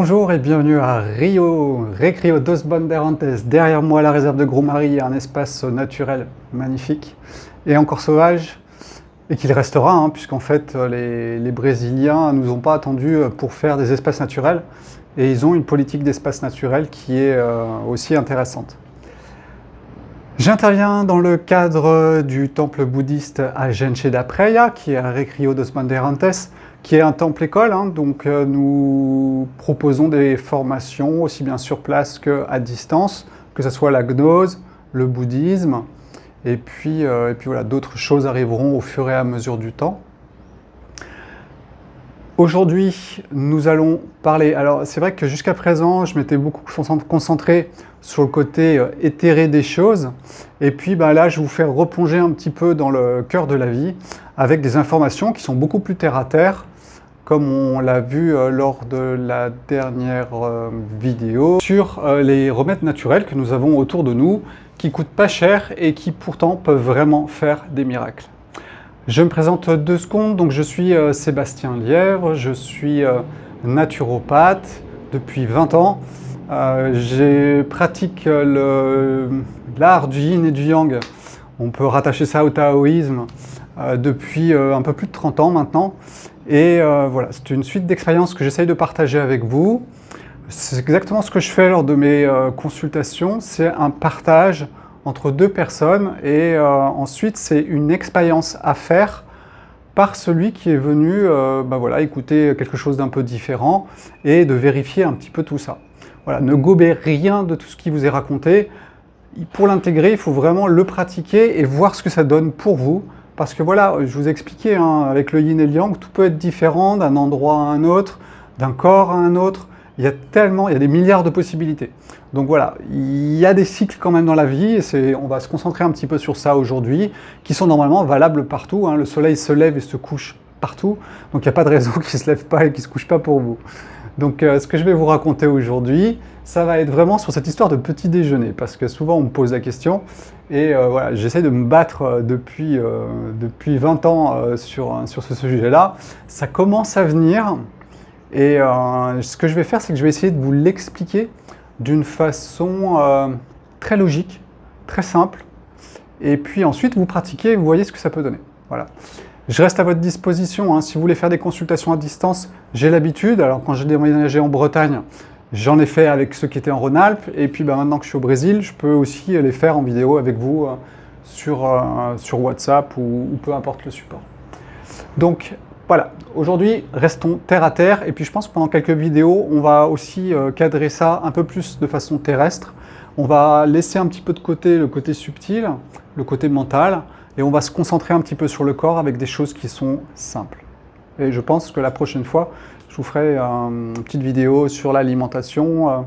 Bonjour et bienvenue à Rio, Recrio dos Bandeirantes. Derrière moi, la réserve de Grumari, un espace naturel magnifique et encore sauvage, et qu'il restera, puisqu'en fait les Brésiliens ne nous ont pas attendus pour faire des espaces naturels, et ils ont une politique d'espace naturel qui est aussi intéressante. J'interviens dans le cadre du temple bouddhiste à Genche da Praia, qui est à Recrio dos Bandeirantes, qui est un temple-école, donc nous proposons des formations aussi bien sur place qu'à distance, que ce soit la gnose, le bouddhisme, et puis voilà, d'autres choses arriveront au fur et à mesure du temps. Aujourd'hui, nous allons parler, alors c'est vrai que jusqu'à présent, je m'étais beaucoup concentré sur le côté éthéré des choses, et puis là, je vais vous faire replonger un petit peu dans le cœur de la vie, avec des informations qui sont beaucoup plus terre à terre, comme on l'a vu lors de la dernière vidéo, sur les remèdes naturels que nous avons autour de nous, qui coûtent pas cher et qui pourtant peuvent vraiment faire des miracles. Je me présente 2 secondes, donc je suis Sébastien Lièvre, je suis naturopathe depuis 20 ans. Je pratique l'art du yin et du yang, on peut rattacher ça au taoïsme, depuis un peu plus de 30 ans maintenant. Et voilà, c'est une suite d'expériences que j'essaye de partager avec vous. C'est exactement ce que je fais lors de mes consultations, c'est un partage entre 2 personnes et ensuite c'est une expérience à faire par celui qui est venu voilà, écouter quelque chose d'un peu différent et de vérifier un petit peu tout ça. Voilà, ne gobez rien de tout ce qui vous est raconté. Pour l'intégrer, il faut vraiment le pratiquer et voir ce que ça donne pour vous. Parce que voilà, je vous ai expliqué, avec le yin et le yang, tout peut être différent d'un endroit à un autre, d'un corps à un autre. Il y a des milliards de possibilités. Donc voilà, il y a des cycles quand même dans la vie, et on va se concentrer un petit peu sur ça aujourd'hui, qui sont normalement valables partout. Le soleil se lève et se couche partout, donc il n'y a pas de raison qu'il ne se lève pas et qu'il ne se couche pas pour vous. Donc ce que je vais vous raconter aujourd'hui, ça va être vraiment sur cette histoire de petit déjeuner, parce que souvent on me pose la question, et voilà, j'essaie de me battre depuis 20 ans sur ce sujet-là. Ça commence à venir, et ce que je vais faire, c'est que je vais essayer de vous l'expliquer d'une façon très logique, très simple, et puis ensuite vous pratiquez, vous voyez ce que ça peut donner. Voilà. Je reste à votre disposition, si vous voulez faire des consultations à distance, j'ai l'habitude. Alors quand j'ai déménagé en Bretagne, j'en ai fait avec ceux qui étaient en Rhône-Alpes, et puis maintenant que je suis au Brésil, je peux aussi les faire en vidéo avec vous sur WhatsApp ou peu importe le support. Donc voilà, aujourd'hui, restons terre à terre, et puis je pense que pendant quelques vidéos, on va aussi cadrer ça un peu plus de façon terrestre. On va laisser un petit peu de côté le côté subtil, le côté mental, et on va se concentrer un petit peu sur le corps avec des choses qui sont simples. Et je pense que la prochaine fois, je vous ferai une petite vidéo sur l'alimentation,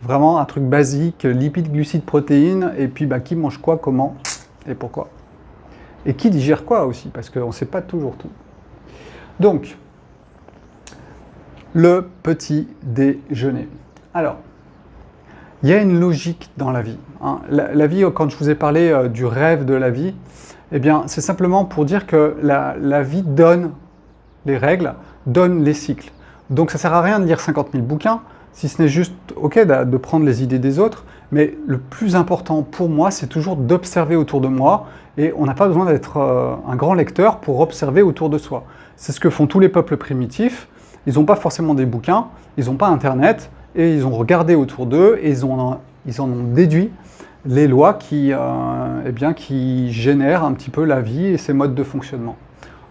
vraiment un truc basique, lipides, glucides, protéines, et puis qui mange quoi, comment et pourquoi. Et qui digère quoi aussi, parce qu'on ne sait pas toujours tout. Donc, le petit déjeuner. Alors, il y a une logique dans la vie. La vie, quand je vous ai parlé du rêve de la vie, eh bien, c'est simplement pour dire que la vie donne les règles, donne les cycles. Donc ça ne sert à rien de lire 50 000 bouquins, si ce n'est juste, de prendre les idées des autres, mais le plus important pour moi, c'est toujours d'observer autour de moi, et on n'a pas besoin d'être un grand lecteur pour observer autour de soi. C'est ce que font tous les peuples primitifs. Ils n'ont pas forcément des bouquins, ils n'ont pas Internet, et ils ont regardé autour d'eux, et ils en ont déduit les lois qui génèrent un petit peu la vie et ses modes de fonctionnement.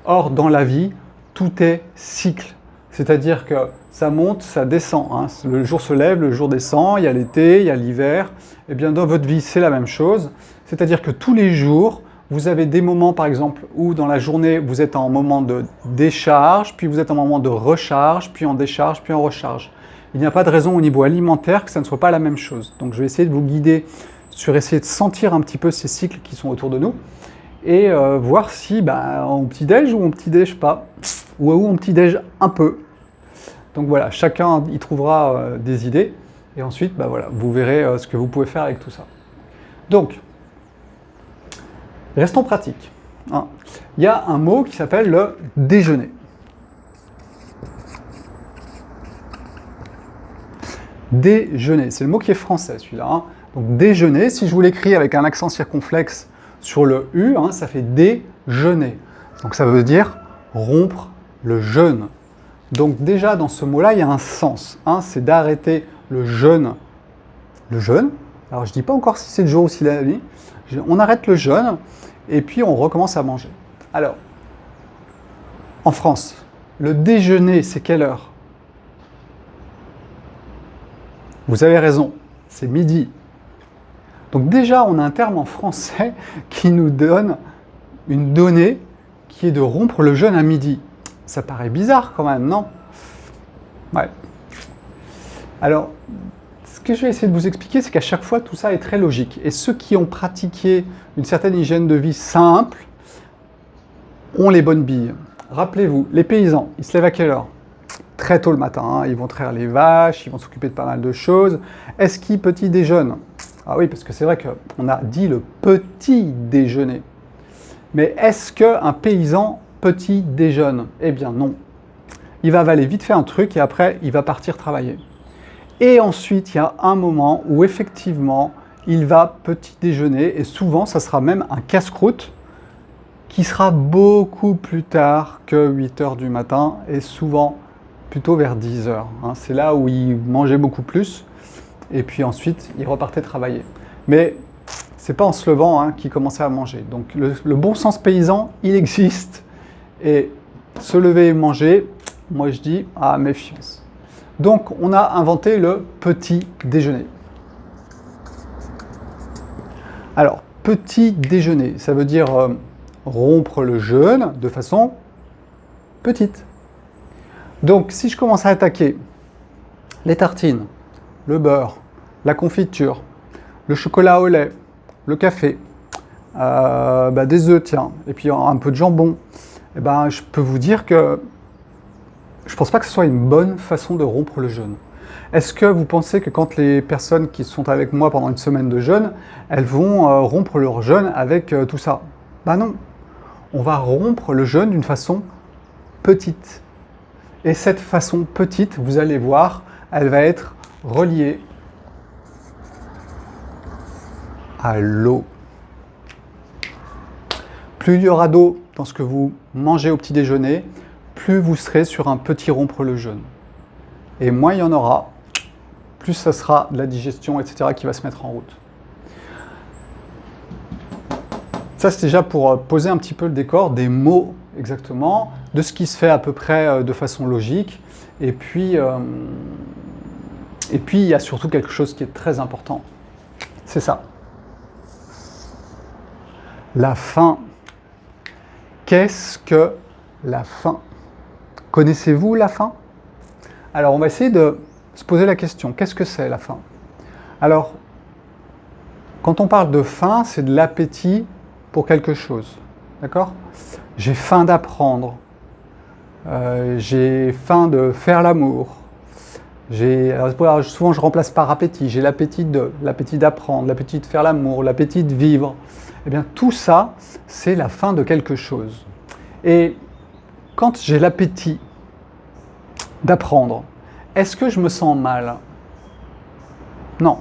Or, dans la vie, tout est cycle. C'est-à-dire que ça monte, ça descend. Le jour se lève, le jour descend, il y a l'été, il y a l'hiver. Eh bien, dans votre vie, c'est la même chose. C'est-à-dire que tous les jours, vous avez des moments, par exemple, où dans la journée, vous êtes en moment de décharge, puis vous êtes en moment de recharge, puis en décharge, puis en recharge. Il n'y a pas de raison au niveau alimentaire que ça ne soit pas la même chose. Donc, je vais essayer de vous guider sur essayer de sentir un petit peu ces cycles qui sont autour de nous, et voir si on petit-déj ou on petit-déj pas, ou on petit-déj un peu. Donc voilà, chacun y trouvera des idées, et ensuite voilà, vous verrez ce que vous pouvez faire avec tout ça. Donc, restons pratiques. Il y a un mot qui s'appelle le déjeuner. Déjeuner, c'est le mot qui est français celui-là. Hein. Donc déjeuner, si je vous l'écris avec un accent circonflexe sur le U, hein, ça fait déjeuner. Donc ça veut dire rompre le jeûne. Donc déjà dans ce mot-là, il y a un sens. Hein, c'est d'arrêter le jeûne. Le jeûne, alors je ne dis pas encore si c'est le jour ou si c'est la nuit. On arrête le jeûne et puis on recommence à manger. Alors, en France, le déjeuner, c'est quelle heure? Vous avez raison, c'est midi. Donc déjà, on a un terme en français qui nous donne une donnée qui est de rompre le jeûne à midi. Ça paraît bizarre quand même, non? Ouais. Alors, ce que je vais essayer de vous expliquer, c'est qu'à chaque fois, tout ça est très logique. Et ceux qui ont pratiqué une certaine hygiène de vie simple ont les bonnes billes. Rappelez-vous, les paysans, ils se lèvent à quelle heure? Très tôt le matin, hein. Ils vont traire les vaches, ils vont s'occuper de pas mal de choses. Est-ce qu'ils petit déjeunent? Ah oui, parce que c'est vrai qu'on a dit le petit déjeuner. Mais est-ce qu'un paysan petit déjeune? Eh bien non. Il va avaler vite fait un truc et après, il va partir travailler. Et ensuite, il y a un moment où effectivement, il va petit déjeuner et souvent, ça sera même un casse-croûte qui sera beaucoup plus tard que 8 h du matin et souvent plutôt vers 10 h. Hein. C'est là où il mangeait beaucoup plus et puis ensuite, il repartait travailler. Mais c'est pas en se levant qu'il commençait à manger. Donc le bon sens paysan, il existe. Et se lever et manger, moi je dis, méfiance. Donc on a inventé le petit déjeuner. Alors, petit déjeuner, ça veut dire rompre le jeûne de façon petite. Donc si je commence à attaquer les tartines, le beurre, la confiture, le chocolat au lait, le café, des œufs, tiens, et puis un peu de jambon, je peux vous dire que je ne pense pas que ce soit une bonne façon de rompre le jeûne. Est-ce que vous pensez que quand les personnes qui sont avec moi pendant une semaine de jeûne, elles vont rompre leur jeûne avec tout ça? Non. On va rompre le jeûne d'une façon petite. Et cette façon petite, vous allez voir, elle va être reliée à l'eau. Plus il y aura d'eau dans ce que vous mangez au petit déjeuner, plus vous serez sur un petit rompre le jeûne. Et moins il y en aura, plus ça sera de la digestion, etc. qui va se mettre en route. Ça, c'est déjà pour poser un petit peu le décor des mots exactement, de ce qui se fait à peu près de façon logique. Et puis, il y a surtout quelque chose qui est très important. C'est ça. La faim. Qu'est-ce que la faim? Connaissez-vous la faim? Alors, on va essayer de se poser la question. Qu'est-ce que c'est la faim? Alors, quand on parle de faim, c'est de l'appétit pour quelque chose. D'accord? J'ai faim d'apprendre. J'ai faim de faire l'amour. Alors, souvent, je remplace par appétit. J'ai l'appétit d'apprendre, l'appétit de faire l'amour, l'appétit de vivre. Eh bien, tout ça, c'est la faim de quelque chose. Et quand j'ai l'appétit d'apprendre, est-ce que je me sens mal? Non.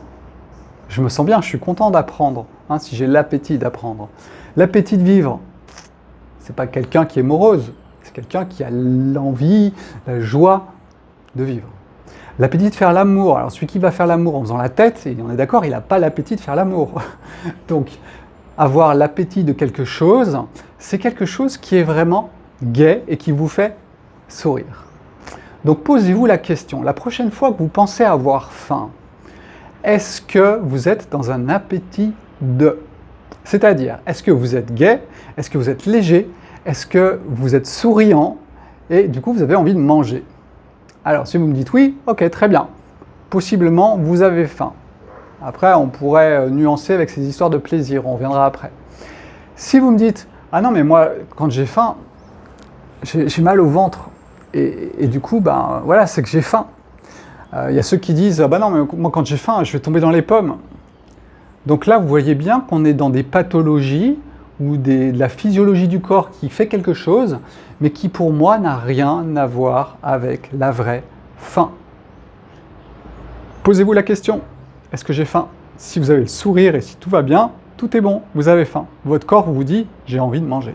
Je me sens bien, je suis content d'apprendre, si j'ai l'appétit d'apprendre. L'appétit de vivre, c'est pas quelqu'un qui est morose, c'est quelqu'un qui a l'envie, la joie de vivre. L'appétit de faire l'amour, alors celui qui va faire l'amour en faisant la tête, et on est d'accord, il n'a pas l'appétit de faire l'amour. Donc, avoir l'appétit de quelque chose, c'est quelque chose qui est vraiment gai et qui vous fait sourire. Donc posez-vous la question, la prochaine fois que vous pensez avoir faim, est-ce que vous êtes dans un appétit de? C'est-à-dire, est-ce que vous êtes gai? Est-ce que vous êtes léger? Est-ce que vous êtes souriant? Et du coup, vous avez envie de manger. Alors, si vous me dites oui, ok, très bien. Possiblement, vous avez faim. Après, on pourrait nuancer avec ces histoires de plaisir, on reviendra après. Si vous me dites, ah non, mais moi, quand j'ai faim, j'ai mal au ventre. Et du coup, voilà, c'est que j'ai faim. Il y a ceux qui disent, non, mais moi, quand j'ai faim, je vais tomber dans les pommes. Donc là, vous voyez bien qu'on est dans des pathologies ou de la physiologie du corps qui fait quelque chose, mais qui pour moi n'a rien à voir avec la vraie faim. Posez-vous la question, est-ce que j'ai faim? Si vous avez le sourire et si tout va bien, tout est bon, vous avez faim. Votre corps vous dit, j'ai envie de manger.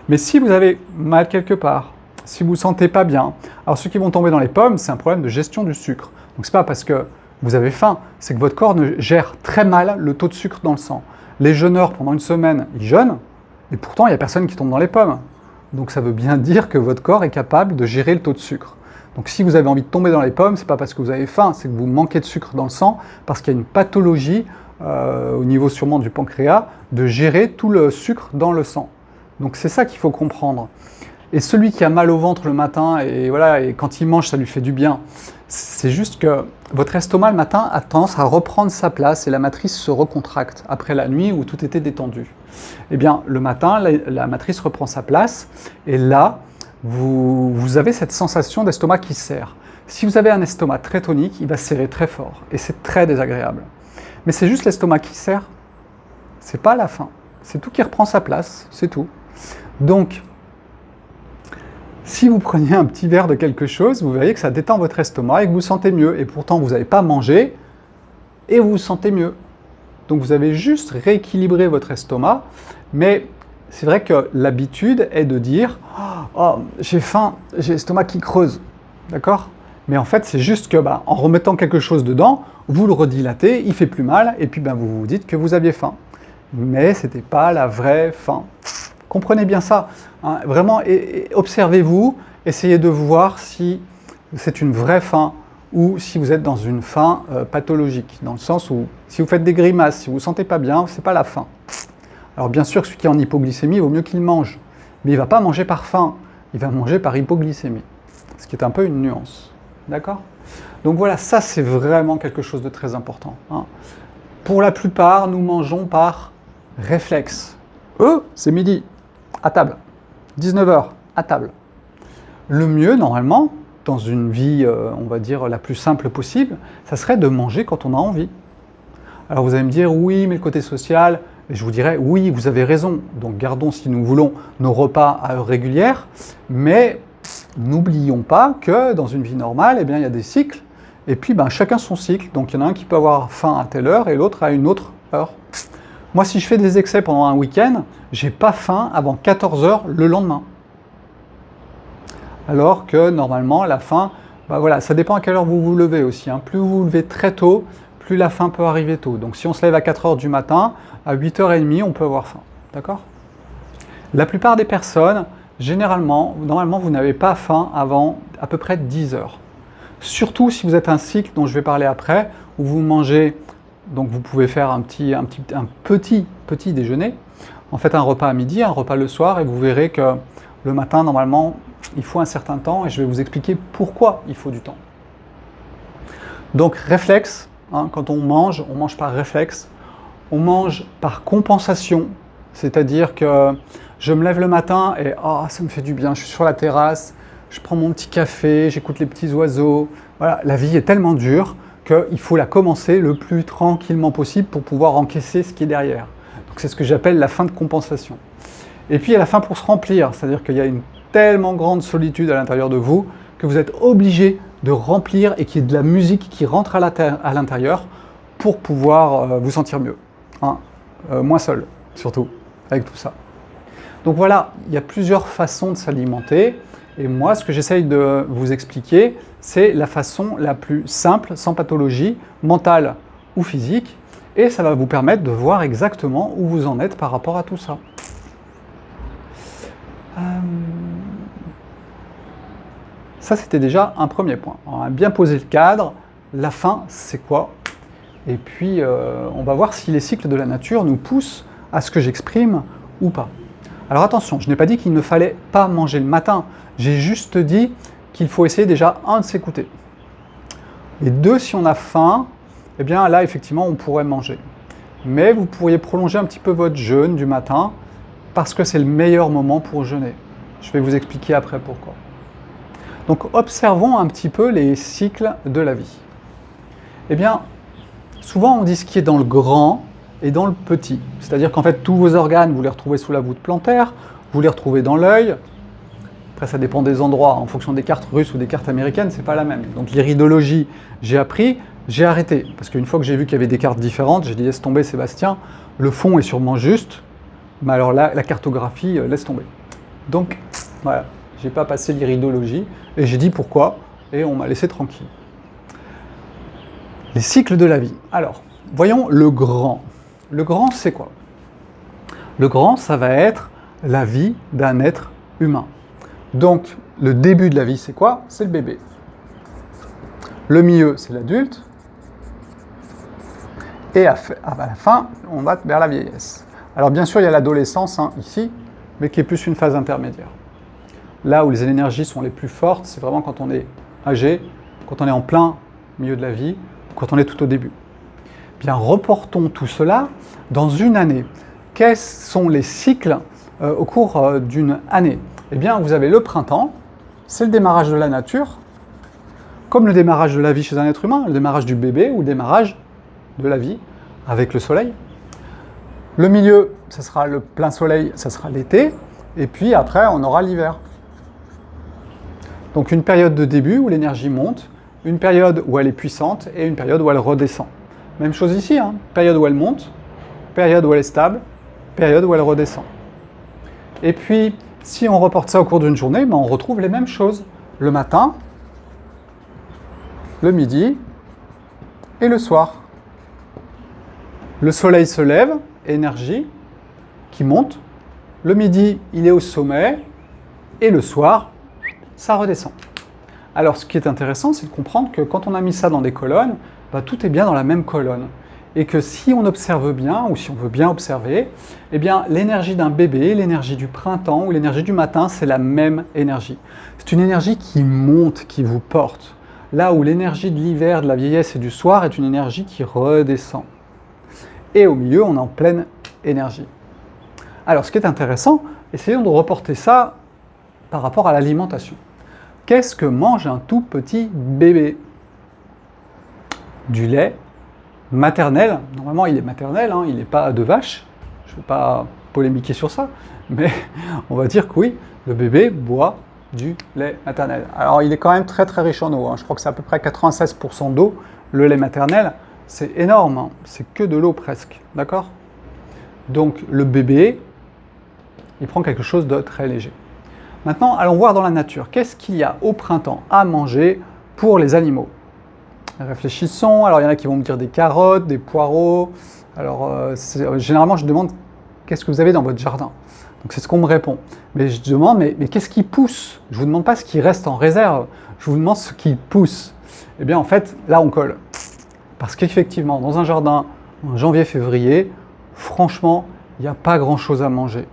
Mais si vous avez mal quelque part, si vous ne vous sentez pas bien, alors ceux qui vont tomber dans les pommes, c'est un problème de gestion du sucre. Donc ce n'est pas parce que vous avez faim, c'est que votre corps gère très mal le taux de sucre dans le sang. Les jeûneurs, pendant une semaine, ils jeûnent, et pourtant il n'y a personne qui tombe dans les pommes. Donc ça veut bien dire que votre corps est capable de gérer le taux de sucre. Donc si vous avez envie de tomber dans les pommes, ce n'est pas parce que vous avez faim, c'est que vous manquez de sucre dans le sang, parce qu'il y a une pathologie, au niveau sûrement du pancréas, de gérer tout le sucre dans le sang. Donc c'est ça qu'il faut comprendre. Et celui qui a mal au ventre le matin, et voilà, et quand il mange, ça lui fait du bien, c'est juste que votre estomac le matin a tendance à reprendre sa place et la matrice se recontracte après la nuit où tout était détendu. Eh bien, le matin, la matrice reprend sa place et là, vous avez cette sensation d'estomac qui serre. Si vous avez un estomac très tonique, il va serrer très fort et c'est très désagréable. Mais c'est juste l'estomac qui serre, c'est pas la faim. C'est tout qui reprend sa place, c'est tout. Donc, si vous preniez un petit verre de quelque chose, vous verriez que ça détend votre estomac et que vous vous sentez mieux. Et pourtant, vous n'avez pas mangé et vous vous sentez mieux. Donc, vous avez juste rééquilibré votre estomac. Mais c'est vrai que l'habitude est de dire « Oh, j'ai faim, j'ai l'estomac qui creuse. » D'accord? Mais en fait, c'est juste que en remettant quelque chose dedans, vous le redilatez, il fait plus mal, et puis vous vous dites que vous aviez faim. Mais ce n'était pas la vraie faim. Comprenez bien ça. Hein, vraiment, observez-vous, essayez de voir si c'est une vraie faim ou si vous êtes dans une faim pathologique, dans le sens où si vous faites des grimaces, si vous ne vous sentez pas bien, ce n'est pas la faim. Alors bien sûr, celui qui est en hypoglycémie, il vaut mieux qu'il mange, mais il ne va pas manger par faim, il va manger par hypoglycémie, ce qui est un peu une nuance. D'accord? Donc voilà, ça c'est vraiment quelque chose de très important. Hein. Pour la plupart, nous mangeons par réflexe. C'est midi, à table. 19h, à table. Le mieux, normalement, dans une vie, on va dire, la plus simple possible, ça serait de manger quand on a envie. Alors vous allez me dire, oui, mais le côté social, et je vous dirais, oui, vous avez raison. Donc gardons, si nous voulons, nos repas à heure régulière, mais n'oublions pas que dans une vie normale, il y a des cycles, et puis chacun son cycle. Donc il y en a un qui peut avoir faim à telle heure et l'autre à une autre heure. Moi, si je fais des excès pendant un week-end, j'ai pas faim avant 14h le lendemain. Alors que normalement, la faim, voilà, ça dépend à quelle heure vous vous levez aussi. Hein. Plus vous vous levez très tôt, plus la faim peut arriver tôt. Donc si on se lève à 4h du matin, à 8h30, on peut avoir faim. D'accord? La plupart des personnes, normalement, vous n'avez pas faim avant à peu près 10h. Surtout si vous êtes un cycle dont je vais parler après, où vous mangez, donc vous pouvez faire un petit déjeuner, en fait un repas à midi, un repas le soir, et vous verrez que le matin, normalement, il faut un certain temps, et je vais vous expliquer pourquoi il faut du temps. Donc réflexe, hein, quand on mange par réflexe, on mange par compensation, c'est-à-dire que je me lève le matin et ça me fait du bien, je suis sur la terrasse, je prends mon petit café, j'écoute les petits oiseaux. Voilà, la vie est tellement dure qu'il faut la commencer le plus tranquillement possible pour pouvoir encaisser ce qui est derrière. Donc c'est ce que j'appelle la faim de compensation. Et puis il y a la faim pour se remplir, c'est-à-dire qu'il y a une tellement grande solitude à l'intérieur de vous que vous êtes obligé de remplir et qu'il y ait de la musique qui rentre à l'intérieur pour pouvoir vous sentir mieux. Hein, moins seul, surtout, avec tout ça. Donc voilà, il y a plusieurs façons de s'alimenter. Et moi, ce que j'essaye de vous expliquer, c'est la façon la plus simple, sans pathologie, mentale ou physique. Et ça va vous permettre de voir exactement où vous en êtes par rapport à tout ça. Ça, c'était déjà un premier point. On a bien posé le cadre. La faim, c'est quoi? Et puis, on va voir si les cycles de la nature nous poussent à ce que j'exprime ou pas. Alors attention, je n'ai pas dit qu'il ne fallait pas manger le matin. J'ai juste dit qu'il faut essayer déjà, de s'écouter. Et deux, si on a faim, eh bien là, effectivement, on pourrait manger. Mais vous pourriez prolonger un petit peu votre jeûne du matin parce que c'est le meilleur moment pour jeûner. Je vais vous expliquer après pourquoi. Donc, observons un petit peu les cycles de la vie. Eh bien, souvent, on dit ce qui est dans le grand et dans le petit. C'est-à-dire qu'en fait, tous vos organes, vous les retrouvez sous la voûte plantaire, vous les retrouvez dans l'œil. Après, ça dépend des endroits. En fonction des cartes russes ou des cartes américaines, c'est pas la même. Donc, l'iridologie, j'ai appris j'ai arrêté. Parce qu'une fois que j'ai vu qu'il y avait des cartes différentes, j'ai dit laisse tomber Sébastien, le fond est sûrement juste, mais alors là, la cartographie, laisse tomber. Donc voilà, j'ai pas passé l'iridologie, et j'ai dit pourquoi, et on m'a laissé tranquille. Les cycles de la vie. Alors, voyons le grand. Le grand, c'est quoi? Le grand, ça va être la vie d'un être humain. Donc, le début de la vie, c'est quoi? C'est le bébé. Le milieu, c'est l'adulte. Et à la fin, on va vers la vieillesse. Alors, bien sûr, il y a l'adolescence, ici, mais qui est plus une phase intermédiaire. Là où les énergies sont les plus fortes, c'est vraiment quand on est âgé, quand on est en plein milieu de la vie, quand on est tout au début. Bien, reportons tout cela dans une année. Quels sont les cycles au cours d'une année? Eh bien, vous avez le printemps, c'est le démarrage de la nature, comme le démarrage de la vie chez un être humain, le démarrage du bébé ou le démarrage de la vie avec le soleil. Le milieu, ça sera le plein soleil, ça sera l'été, et puis après, on aura l'hiver. Donc une période de début où l'énergie monte, une période où elle est puissante et une période où elle redescend. Même chose ici, période où elle monte, période où elle est stable, période où elle redescend. Et puis, si on reporte ça au cours d'une journée, on retrouve les mêmes choses. Le matin, le midi et le soir. Le soleil se lève, énergie qui monte. Le midi, il est au sommet. Et le soir, ça redescend. Alors, ce qui est intéressant, c'est de comprendre que quand on a mis ça dans des colonnes, tout est bien dans la même colonne. Et que si on observe bien, ou si on veut bien observer, eh bien, l'énergie d'un bébé, l'énergie du printemps ou l'énergie du matin, c'est la même énergie. C'est une énergie qui monte, qui vous porte. Là où l'énergie de l'hiver, de la vieillesse et du soir est une énergie qui redescend. Et au milieu, on est en pleine énergie. Alors, ce qui est intéressant, essayons de reporter ça par rapport à l'alimentation. Qu'est-ce que mange un tout petit bébé? Du lait maternel. Normalement, il est maternel, il n'est pas de vache. Je ne vais pas polémiquer sur ça, mais on va dire que oui, le bébé boit du lait maternel. Alors, il est quand même très très riche en eau. Je crois que c'est à peu près 96% d'eau, le lait maternel. C'est énorme, c'est que de l'eau presque, d'accord? Donc, le bébé, il prend quelque chose de très léger. Maintenant, allons voir dans la nature. Qu'est-ce qu'il y a au printemps à manger pour les animaux? Réfléchissons. Alors, il y en a qui vont me dire des carottes, des poireaux. Alors, généralement, je demande qu'est-ce que vous avez dans votre jardin? Donc, c'est ce qu'on me répond. Mais je demande, mais qu'est-ce qui pousse? Je ne vous demande pas ce qui reste en réserve. Je vous demande ce qui pousse. Eh bien, en fait, là, on colle. Parce qu'effectivement, dans un jardin, en janvier-février, franchement, il n'y a pas grand-chose à manger.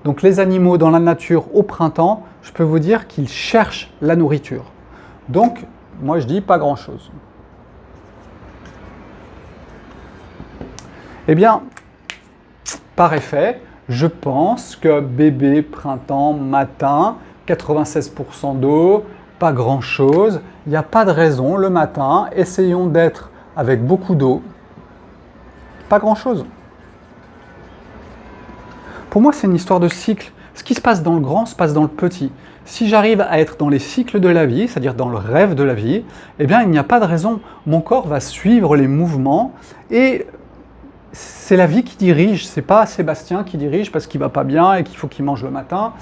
Donc les animaux dans la nature au printemps, je peux vous dire qu'ils cherchent la nourriture. Donc, moi je dis pas grand-chose. Eh bien, par effet, je pense que bébé, printemps, matin, 96% d'eau, pas grand-chose. Il n'y a pas de raison, le matin, essayons d'être avec beaucoup d'eau. Pas grand-chose. Pour moi, c'est une histoire de cycle. Ce qui se passe dans le grand se passe dans le petit. Si j'arrive à être dans les cycles de la vie, c'est-à-dire dans le rêve de la vie, eh bien, il n'y a pas de raison. Mon corps va suivre les mouvements et c'est la vie qui dirige. C'est pas Sébastien qui dirige parce qu'il va pas bien et qu'il faut qu'il mange le matin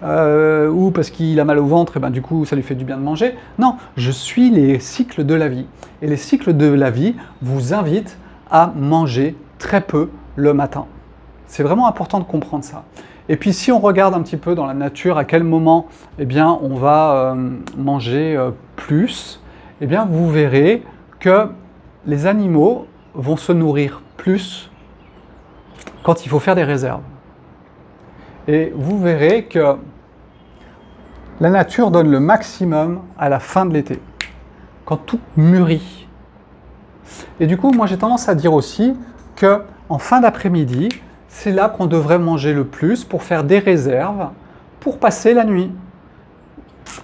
ou parce qu'il a mal au ventre et du coup, ça lui fait du bien de manger. Non, je suis les cycles de la vie. Et les cycles de la vie vous invitent à manger très peu le matin. C'est vraiment important de comprendre ça. Et puis si on regarde un petit peu dans la nature, à quel moment on va manger plus, vous verrez que les animaux vont se nourrir plus quand il faut faire des réserves. Et vous verrez que la nature donne le maximum à la fin de l'été, quand tout mûrit. Et du coup, moi j'ai tendance à dire aussi qu'en fin d'après-midi, c'est là qu'on devrait manger le plus pour faire des réserves, pour passer la nuit.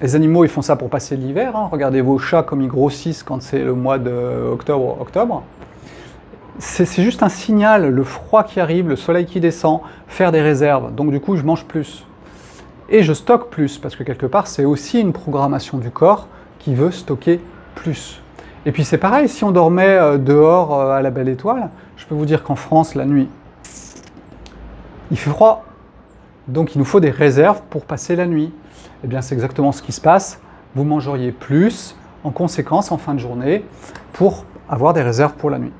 Les animaux, ils font ça pour passer l'hiver. Regardez vos chats comme ils grossissent quand c'est le mois d'octobre. C'est juste un signal, le froid qui arrive, le soleil qui descend, faire des réserves. Donc du coup, je mange plus. Et je stocke plus, parce que quelque part, c'est aussi une programmation du corps qui veut stocker plus. Et puis c'est pareil, si on dormait dehors à la belle étoile, je peux vous dire qu'en France, la nuit, il fait froid. Donc il nous faut des réserves pour passer la nuit. Eh bien c'est exactement ce qui se passe. Vous mangeriez plus, en conséquence, en fin de journée, pour avoir des réserves pour la nuit.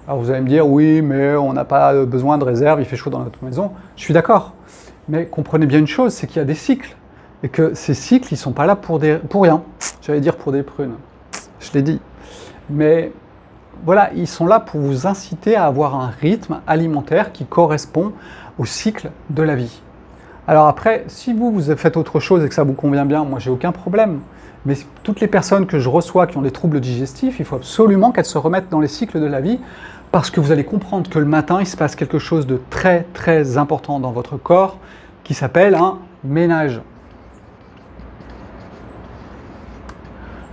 Alors vous allez me dire, oui, mais on n'a pas besoin de réserve, il fait chaud dans notre maison. Je suis d'accord. Mais comprenez bien une chose, c'est qu'il y a des cycles. Et que ces cycles, ils ne sont pas là pour rien. J'allais dire pour des prunes. Je l'ai dit. Mais voilà, ils sont là pour vous inciter à avoir un rythme alimentaire qui correspond au cycle de la vie. Alors après, si vous faites autre chose et que ça vous convient bien, moi j'ai aucun problème. Mais toutes les personnes que je reçois qui ont des troubles digestifs, il faut absolument qu'elles se remettent dans les cycles de la vie parce que vous allez comprendre que le matin, il se passe quelque chose de très très important dans votre corps qui s'appelle un ménage.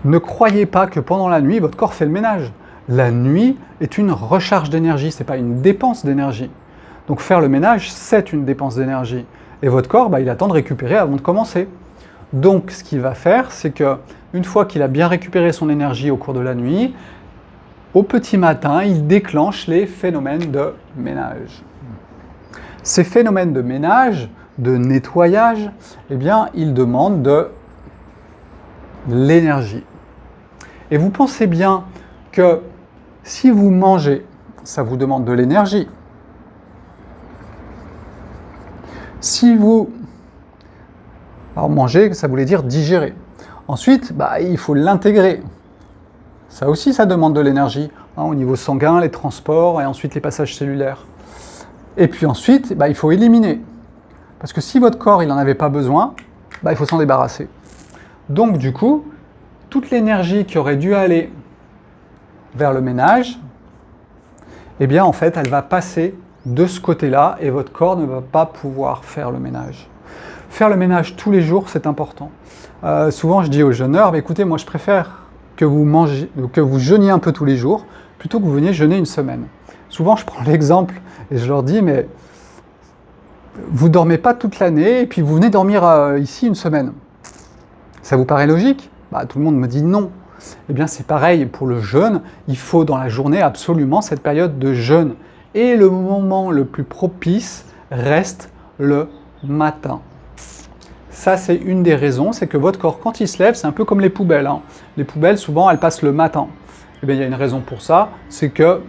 Ne croyez pas que pendant la nuit, votre corps fait le ménage. La nuit est une recharge d'énergie, ce n'est pas une dépense d'énergie. Donc faire le ménage, c'est une dépense d'énergie. Et votre corps, il attend de récupérer avant de commencer. Donc ce qu'il va faire, c'est qu'une fois qu'il a bien récupéré son énergie au cours de la nuit, au petit matin, il déclenche les phénomènes de ménage. Ces phénomènes de ménage, de nettoyage, eh bien, ils demandent de l'énergie. Et vous pensez bien que si vous mangez, ça vous demande de l'énergie. Si vous... Alors manger, ça voulait dire digérer. Ensuite, il faut l'intégrer. Ça aussi, ça demande de l'énergie. Au niveau sanguin, les transports et ensuite les passages cellulaires. Et puis ensuite, il faut éliminer. Parce que si votre corps, il n'en avait pas besoin, il faut s'en débarrasser. Donc du coup, toute l'énergie qui aurait dû aller vers le ménage, eh bien en fait, elle va passer de ce côté-là et votre corps ne va pas pouvoir faire le ménage. Faire le ménage tous les jours, c'est important. Souvent, je dis aux jeûneurs, écoutez, moi je préfère que vous jeûniez un peu tous les jours, plutôt que vous veniez jeûner une semaine. Souvent, je prends l'exemple et je leur dis, mais vous ne dormez pas toute l'année et puis vous venez dormir ici une semaine. Ça vous paraît logique ? Tout le monde me dit non. Eh bien, c'est pareil pour le jeûne. Il faut dans la journée absolument cette période de jeûne. Et le moment le plus propice reste le matin. Ça, c'est une des raisons, c'est que votre corps, quand il se lève, c'est un peu comme les poubelles. Les poubelles, souvent, elles passent le matin. Eh bien, il y a une raison pour ça, c'est que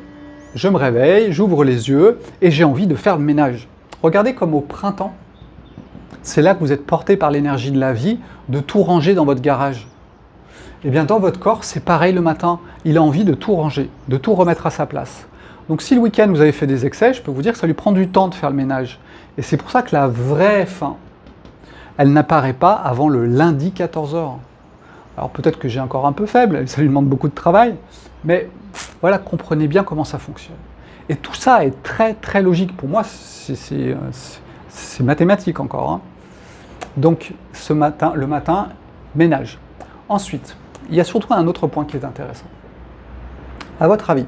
je me réveille, j'ouvre les yeux et j'ai envie de faire le ménage. Regardez comme au printemps, c'est là que vous êtes porté par l'énergie de la vie de tout ranger dans votre garage. Eh bien, dans votre corps, c'est pareil le matin. Il a envie de tout ranger, de tout remettre à sa place. Donc, si le week-end, vous avez fait des excès, je peux vous dire que ça lui prend du temps de faire le ménage. Et c'est pour ça que la vraie faim, elle n'apparaît pas avant le lundi 14h. Alors, peut-être que j'ai encore un peu faible, ça lui demande beaucoup de travail, mais voilà, comprenez bien comment ça fonctionne. Et tout ça est très, très logique. Pour moi, c'est mathématique encore. Donc, le matin, ménage. Ensuite, il y a surtout un autre point qui est intéressant. À votre avis,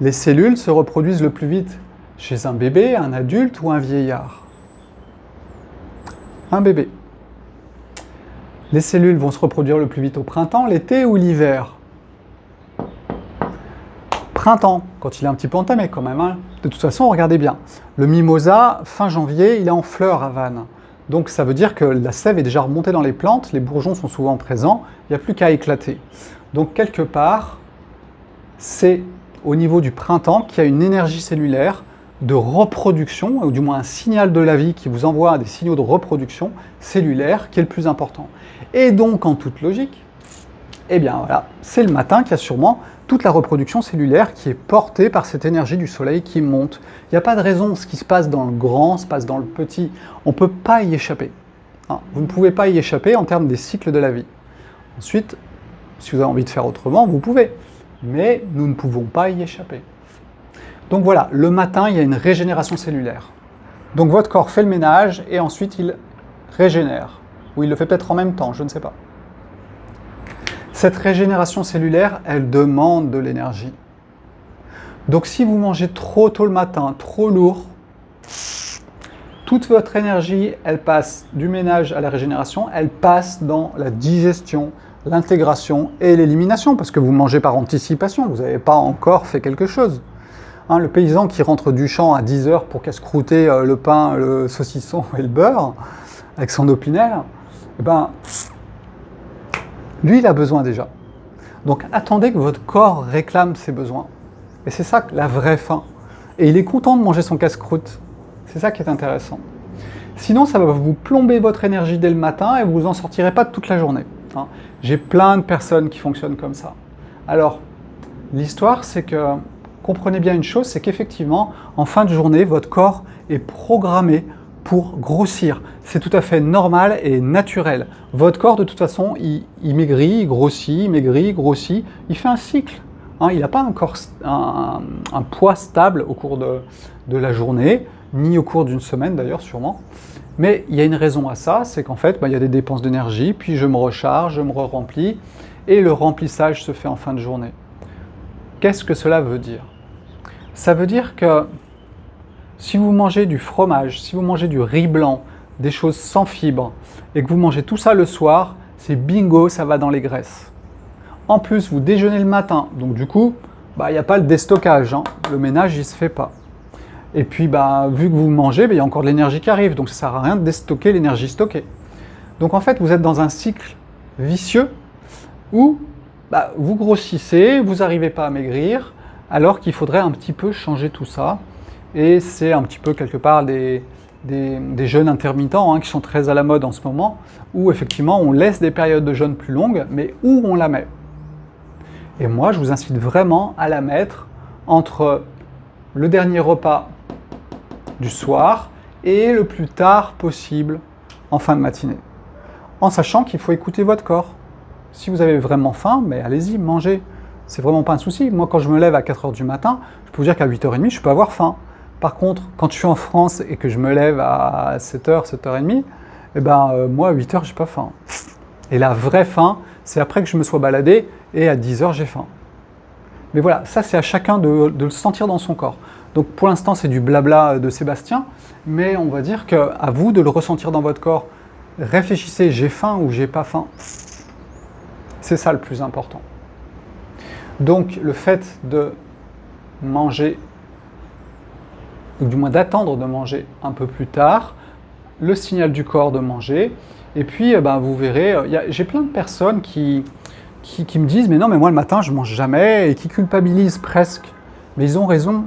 les cellules se reproduisent le plus vite chez un bébé, un adulte ou un vieillard ? Un bébé. Les cellules vont se reproduire le plus vite au printemps, l'été ou l'hiver ? Printemps, quand il est un petit peu entamé quand même. De toute façon, regardez bien. Le mimosa, fin janvier, il est en fleurs à Vannes. Donc ça veut dire que la sève est déjà remontée dans les plantes, les bourgeons sont souvent présents, il n'y a plus qu'à éclater. Donc quelque part, c'est au niveau du printemps qu'il y a une énergie cellulaire de reproduction, ou du moins un signal de la vie qui vous envoie des signaux de reproduction cellulaire qui est le plus important. Et donc en toute logique, eh bien voilà, c'est le matin qu'il y a sûrement toute la reproduction cellulaire qui est portée par cette énergie du soleil qui monte. Il n'y a pas de raison, ce qui se passe dans le grand se passe dans le petit. On ne peut pas y échapper. Vous ne pouvez pas y échapper en termes des cycles de la vie. Ensuite, si vous avez envie de faire autrement, vous pouvez. Mais nous ne pouvons pas y échapper. Donc voilà, le matin, il y a une régénération cellulaire. Donc votre corps fait le ménage et ensuite il régénère. Ou il le fait peut-être en même temps, je ne sais pas. Cette régénération cellulaire, elle demande de l'énergie. Donc si vous mangez trop tôt le matin, trop lourd, toute votre énergie, elle passe du ménage à la régénération, elle passe dans la digestion, l'intégration et l'élimination, parce que vous mangez par anticipation, vous n'avez pas encore fait quelque chose. Hein, le paysan qui rentre du champ à 10 heures pour casse-croûter le pain, le saucisson et le beurre, avec son opinel, eh ben, lui, il a besoin déjà. Donc attendez que votre corps réclame ses besoins. Et c'est ça la vraie faim. Et il est content de manger son casse-croûte. C'est ça qui est intéressant. Sinon, ça va vous plomber votre énergie dès le matin et vous n'en sortirez pas toute la journée. Hein. J'ai plein de personnes qui fonctionnent comme ça. Alors, l'histoire, c'est que, comprenez bien une chose, c'est qu'effectivement, en fin de journée, votre corps est programmé pour grossir. C'est tout à fait normal et naturel. Votre corps, de toute façon, il maigrit, il grossit, il maigrit, il grossit. Il fait un cycle. Hein, il n'a pas un poids stable au cours de la journée, ni au cours d'une semaine d'ailleurs, sûrement. Mais il y a une raison à ça, c'est qu'en fait, il y a des dépenses d'énergie, puis je me recharge, je me remplis, et le remplissage se fait en fin de journée. Qu'est-ce que cela veut dire? Ça veut dire que si vous mangez du fromage, si vous mangez du riz blanc, des choses sans fibres, et que vous mangez tout ça le soir, c'est bingo, ça va dans les graisses. En plus, vous déjeunez le matin, donc du coup, il n'y a pas le déstockage, hein. Le ménage, il ne se fait pas. Et puis, vu que vous mangez, il y a encore de l'énergie qui arrive, donc ça ne sert à rien de déstocker l'énergie stockée. Donc en fait, vous êtes dans un cycle vicieux où vous grossissez, vous n'arrivez pas à maigrir, alors qu'il faudrait un petit peu changer tout ça. Et c'est un petit peu quelque part des jeûnes intermittents qui sont très à la mode en ce moment, où effectivement on laisse des périodes de jeûne plus longues, mais où on la met. Et moi, je vous incite vraiment à la mettre entre le dernier repas du soir et le plus tard possible en fin de matinée. En sachant qu'il faut écouter votre corps. Si vous avez vraiment faim, mais allez-y, mangez. C'est vraiment pas un souci. Moi, quand je me lève à 4h du matin, je peux vous dire qu'à 8h30, je peux avoir faim. Par contre, quand je suis en France et que je me lève à 7h, 7h30, moi, à 8h, j'ai pas faim. Et la vraie faim, c'est après que je me sois baladé et à 10h, j'ai faim. Mais voilà, ça, c'est à chacun de le sentir dans son corps. Donc pour l'instant, c'est du blabla de Sébastien, mais on va dire qu'à vous de le ressentir dans votre corps. Réfléchissez, j'ai faim ou j'ai pas faim. C'est ça le plus important. Donc le fait de manger, ou du moins d'attendre de manger un peu plus tard, le signal du corps de manger, et puis vous verrez, j'ai plein de personnes qui me disent « mais non, mais moi le matin je mange jamais » et qui culpabilisent presque. Mais ils ont raison.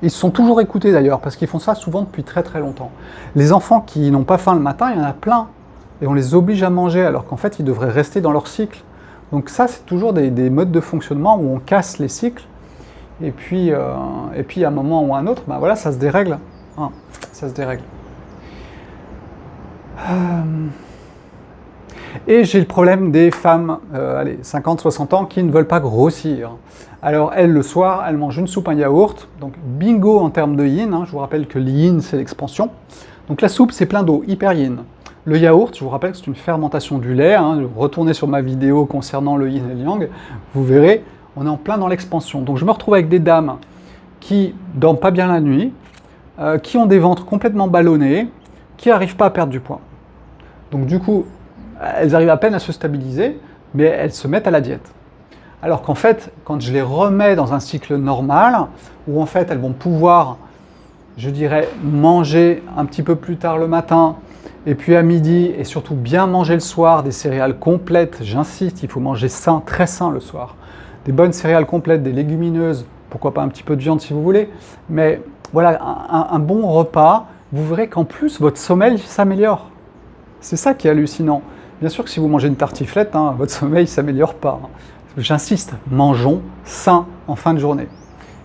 Ils se sont toujours écoutés d'ailleurs, parce qu'ils font ça souvent depuis très très longtemps. Les enfants qui n'ont pas faim le matin, il y en a plein. Et on les oblige à manger, alors qu'en fait, ils devraient rester dans leur cycle. Donc ça, c'est toujours des modes de fonctionnement où on casse les cycles. Et puis à un moment ou à un autre, voilà, ça se dérègle. Hein, ça se dérègle. Et j'ai le problème des femmes, 50-60 ans, qui ne veulent pas grossir. Alors elles, le soir, elles mangent une soupe, un yaourt, donc bingo en termes de yin, je vous rappelle que le yin, c'est l'expansion. Donc la soupe, c'est plein d'eau, hyper yin. Le yaourt, je vous rappelle que c'est une fermentation du lait, retournez sur ma vidéo concernant le yin et le yang, vous verrez, on est en plein dans l'expansion. Donc je me retrouve avec des dames qui dorment pas bien la nuit, qui ont des ventres complètement ballonnés, qui n'arrivent pas à perdre du poids. Donc du coup, elles arrivent à peine à se stabiliser, mais elles se mettent à la diète. Alors qu'en fait, quand je les remets dans un cycle normal, où en fait elles vont pouvoir, je dirais, manger un petit peu plus tard le matin, et puis à midi, et surtout bien manger le soir, des céréales complètes, j'insiste, il faut manger sain, très sain le soir. Des bonnes céréales complètes, des légumineuses, pourquoi pas un petit peu de viande si vous voulez, mais voilà, un bon repas, vous verrez qu'en plus votre sommeil s'améliore. C'est ça qui est hallucinant. Bien sûr que si vous mangez une tartiflette, votre sommeil ne s'améliore pas. J'insiste, mangeons sain en fin de journée.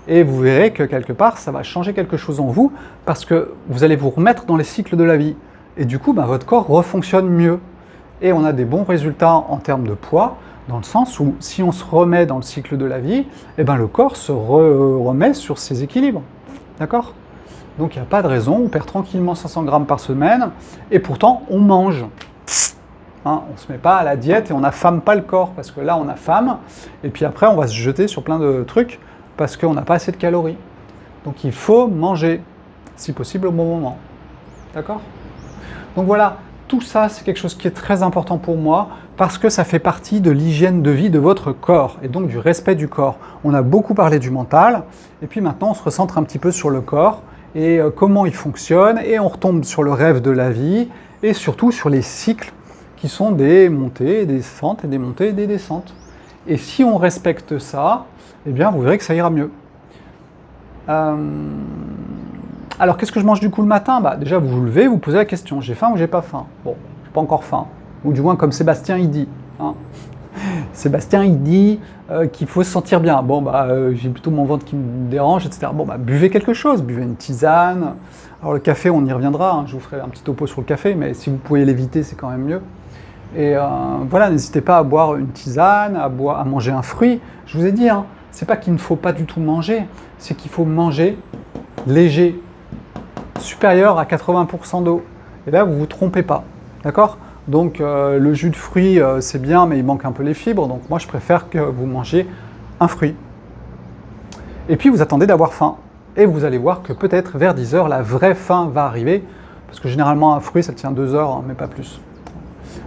Et vous verrez que quelque part, ça va changer quelque chose en vous, parce que vous allez vous remettre dans les cycles de la vie. Et du coup, votre corps refonctionne mieux. Et on a des bons résultats en termes de poids, dans le sens où si on se remet dans le cycle de la vie, le corps se remet sur ses équilibres. D'accord ? Donc il n'y a pas de raison, on perd tranquillement 500 grammes par semaine, et pourtant on mange. On ne se met pas à la diète et on n'affame pas le corps, parce que là on affame, et puis après on va se jeter sur plein de trucs, parce qu'on n'a pas assez de calories. Donc il faut manger, si possible au bon moment. D'accord ? Donc voilà, tout ça, c'est quelque chose qui est très important pour moi parce que ça fait partie de l'hygiène de vie de votre corps et donc du respect du corps. On a beaucoup parlé du mental et puis maintenant on se recentre un petit peu sur le corps et comment il fonctionne et on retombe sur le rêve de la vie et surtout sur les cycles qui sont des montées et des descentes et des montées et des descentes. Et si on respecte ça, eh bien vous verrez que ça ira mieux. Alors, qu'est-ce que je mange du coup le matin? Déjà, vous vous levez, vous posez la question, j'ai faim ou j'ai pas faim? Bon, j'ai pas encore faim. Ou du moins, comme Sébastien, il dit. Hein. Sébastien, il dit qu'il faut se sentir bien. Bon, j'ai plutôt mon ventre qui me dérange, etc. Bon, buvez quelque chose, buvez une tisane. Alors, le café, on y reviendra. Hein. Je vous ferai un petit topo sur le café, mais si vous pouvez l'éviter, c'est quand même mieux. Et voilà, n'hésitez pas à boire une tisane, à manger un fruit. Je vous ai dit, hein, c'est pas qu'il ne faut pas du tout manger, c'est qu'il faut manger léger, supérieur à 80% d'eau. Et là, vous ne vous trompez pas, d'accord? Donc, le jus de fruits, c'est bien, mais il manque un peu les fibres. Donc, moi, je préfère que vous mangiez un fruit. Et puis, vous attendez d'avoir faim. Et vous allez voir que peut-être vers 10 heures, la vraie faim va arriver. Parce que généralement, un fruit, ça tient 2 heures, hein, mais pas plus.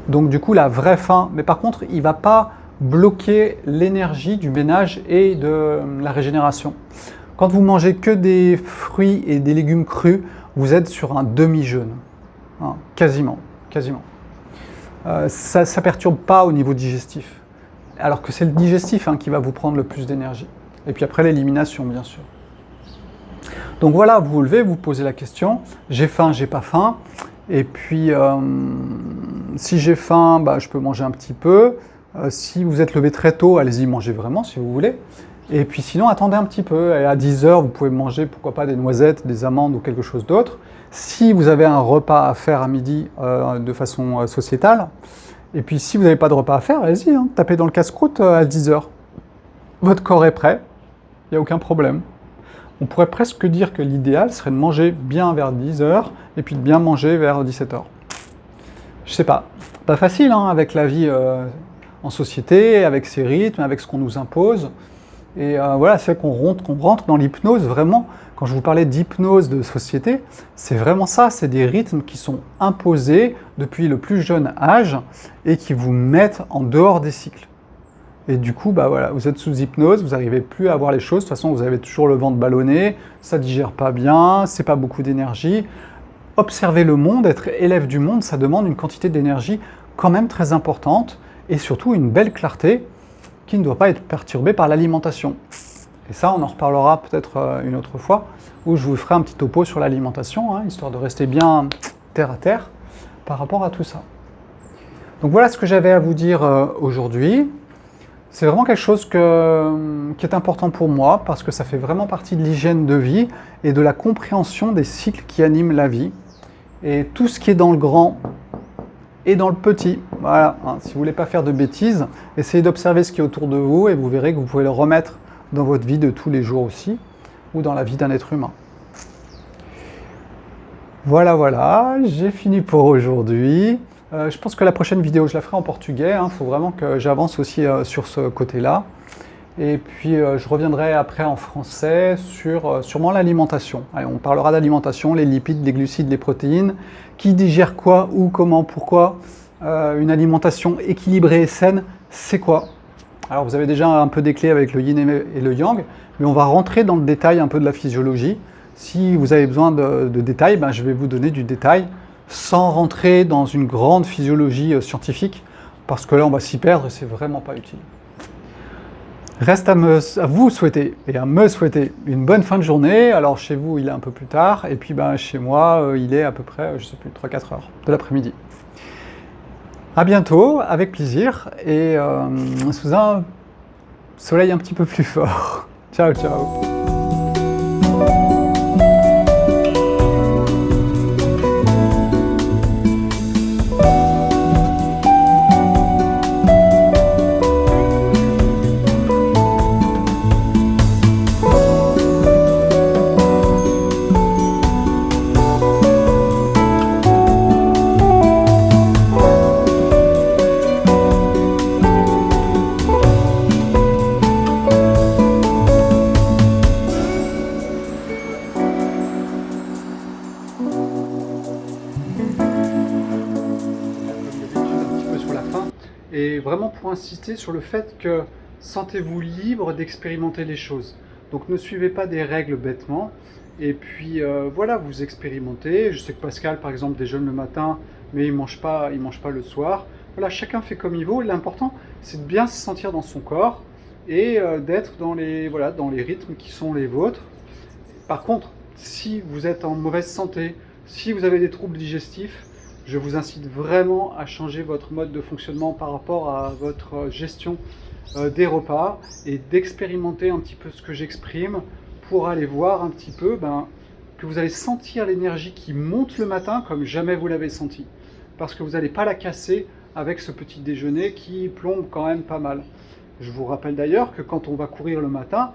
Donc, du coup, la vraie faim. Mais par contre, il ne va pas bloquer l'énergie du ménage et de la régénération. Quand vous mangez que des fruits et des légumes crus, vous êtes sur un demi-jeûne, hein, quasiment. Ça ne perturbe pas au niveau digestif, alors que c'est le digestif qui va vous prendre le plus d'énergie. Et puis après l'élimination, bien sûr. Donc voilà, vous vous levez, vous posez la question, j'ai faim, j'ai pas faim, et puis si j'ai faim, je peux manger un petit peu. Si vous êtes levé très tôt, allez-y, mangez vraiment si vous voulez. Et puis sinon, attendez un petit peu. Et à 10 heures, vous pouvez manger, pourquoi pas, des noisettes, des amandes ou quelque chose d'autre. Si vous avez un repas à faire à midi de façon sociétale, et puis si vous n'avez pas de repas à faire, allez-y, hein, tapez dans le casse-croûte à 10 heures. Votre corps est prêt, il n'y a aucun problème. On pourrait presque dire que l'idéal serait de manger bien vers 10 heures et puis de bien manger vers 17 heures. Je sais pas facile avec la vie en société, avec ses rythmes, avec ce qu'on nous impose. Et voilà, c'est qu'on rentre dans l'hypnose vraiment. Quand je vous parlais d'hypnose de société, c'est vraiment ça, c'est des rythmes qui sont imposés depuis le plus jeune âge et qui vous mettent en dehors des cycles. Et du coup, voilà, vous êtes sous hypnose, vous n'arrivez plus à voir les choses. De toute façon, vous avez toujours le ventre ballonné, ça ne digère pas bien, c'est pas beaucoup d'énergie. Observer le monde, être élève du monde, ça demande une quantité d'énergie quand même très importante et surtout une belle clarté qui ne doit pas être perturbée par l'alimentation. Et ça, on en reparlera peut-être une autre fois, où je vous ferai un petit topo sur l'alimentation, histoire de rester bien terre à terre par rapport à tout ça. Donc voilà ce que j'avais à vous dire aujourd'hui. C'est vraiment quelque chose qui est important pour moi, parce que ça fait vraiment partie de l'hygiène de vie et de la compréhension des cycles qui animent la vie. Et tout ce qui est dans le grand et dans le petit. Voilà, si vous ne voulez pas faire de bêtises, essayez d'observer ce qui est autour de vous et vous verrez que vous pouvez le remettre dans votre vie de tous les jours aussi, ou dans la vie d'un être humain. Voilà, j'ai fini pour aujourd'hui. Je pense que la prochaine vidéo, je la ferai en portugais. Il faut vraiment que j'avance aussi sur ce côté-là. Et puis, je reviendrai après en français sur sûrement l'alimentation. Allez, on parlera d'alimentation, les lipides, les glucides, les protéines. Qui digère quoi, où, comment, pourquoi. Une alimentation équilibrée et saine, c'est quoi? Alors, vous avez déjà un peu des clés avec le yin et le yang, mais on va rentrer dans le détail un peu de la physiologie. Si vous avez besoin de détails, je vais vous donner du détail sans rentrer dans une grande physiologie scientifique, parce que là, on va s'y perdre et c'est vraiment pas utile. Reste à vous souhaiter et à me souhaiter une bonne fin de journée. Alors chez vous, il est un peu plus tard, et puis chez moi, il est à peu près, je sais plus, 3-4 heures de l'après-midi. À bientôt, avec plaisir, et sous un soleil un petit peu plus fort. Ciao, ciao. vraiment pour insister sur le fait que sentez-vous libre d'expérimenter les choses. Donc ne suivez pas des règles bêtement. Et puis voilà, vous expérimentez. Je sais que Pascal, par exemple, déjeune le matin, mais il mange pas le soir. Voilà, chacun fait comme il veut. L'important, c'est de bien se sentir dans son corps et d'être dans voilà, dans les rythmes qui sont les vôtres. Par contre, si vous êtes en mauvaise santé, si vous avez des troubles digestifs, je vous incite vraiment à changer votre mode de fonctionnement par rapport à votre gestion des repas et d'expérimenter un petit peu ce que j'exprime pour aller voir un petit peu que vous allez sentir l'énergie qui monte le matin comme jamais vous l'avez senti. Parce que vous n'allez pas la casser avec ce petit déjeuner qui plombe quand même pas mal. Je vous rappelle d'ailleurs que quand on va courir le matin,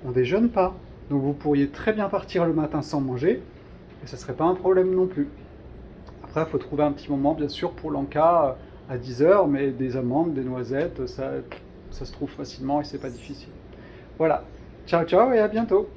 on ne déjeune pas. Donc vous pourriez très bien partir le matin sans manger et ça ne serait pas un problème non plus. Après, il faut trouver un petit moment, bien sûr, pour l'encas à 10 heures, mais des amandes, des noisettes, ça se trouve facilement et c'est pas difficile. Voilà. Ciao, ciao et à bientôt!